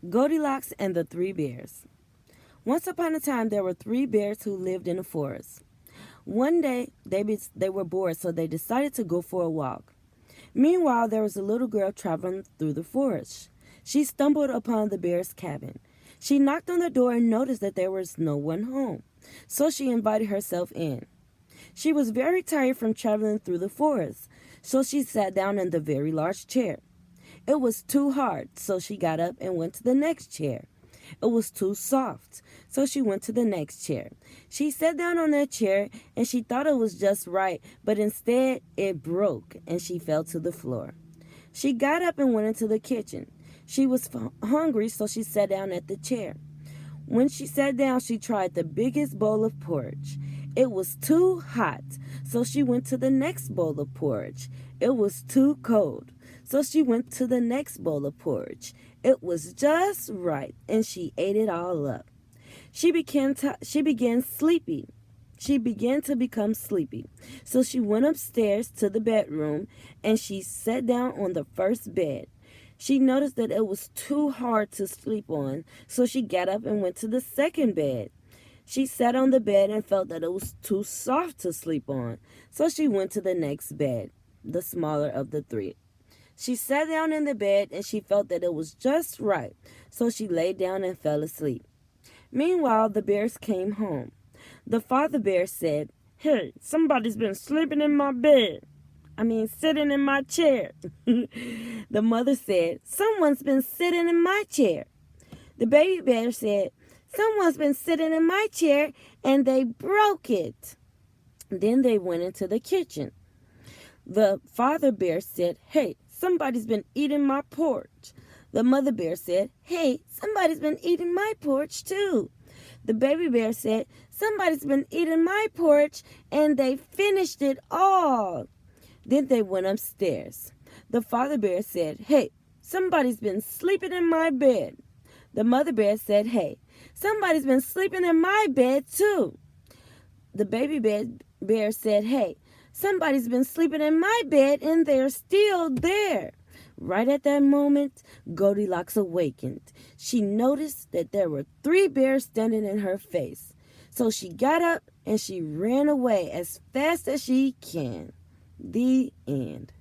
Goldilocks and the Three Bears. Once upon a time, there were three bears who lived in a forest. One day, they were bored, so they decided to go for a walk. Meanwhile, there was a little girl traveling through the forest. She stumbled upon the bear's cabin. She knocked on the door and noticed that there was no one home, so she invited herself in. She was very tired from traveling through the forest, so she sat down in the very large chair. It was too hard, so she got up and went to the next chair. It was too soft, so she went to the next chair. She sat down on that chair and she thought it was just right, but instead it broke and she fell to the floor. She got up and went into the kitchen. She was hungry, so she sat down at the chair. When she sat down, she tried the biggest bowl of porridge. It was too hot, so she went to the next bowl of porridge. It was too cold, so she went to the next bowl of porridge. It was just right, and she ate it all up. She began sleepy. She began to become sleepy. So she went upstairs to the bedroom and she sat down on the first bed. She noticed that it was too hard to sleep on, so she got up and went to the second bed. She sat on the bed and felt that it was too soft to sleep on, so she went to the next bed, the smaller of the three. She sat down in the bed and she felt that it was just right, so she lay down and fell asleep. Meanwhile, the bears came home. The father bear said, "Hey, somebody's been sleeping in my bed. Sitting in my chair." The mother said, "Someone's been sitting in my chair." The baby bear said, "Someone's been sitting in my chair and they broke it." Then they went into the kitchen. The father bear said, "Hey, somebody's been eating my porridge." The mother bear said, "Hey, somebody's been eating my porridge too." The baby bear said, "Somebody's been eating my porridge and they finished it all." Then they went upstairs. The father bear said, "Hey, somebody's been sleeping in my bed." The mother bear said, "Hey, somebody's been sleeping in my bed too." The bear said, "Hey, somebody's been sleeping in my bed and they're still there." Right at that moment, Goldilocks awakened. She noticed that there were three bears standing in her face. So she got up and she ran away as fast as she can. The end.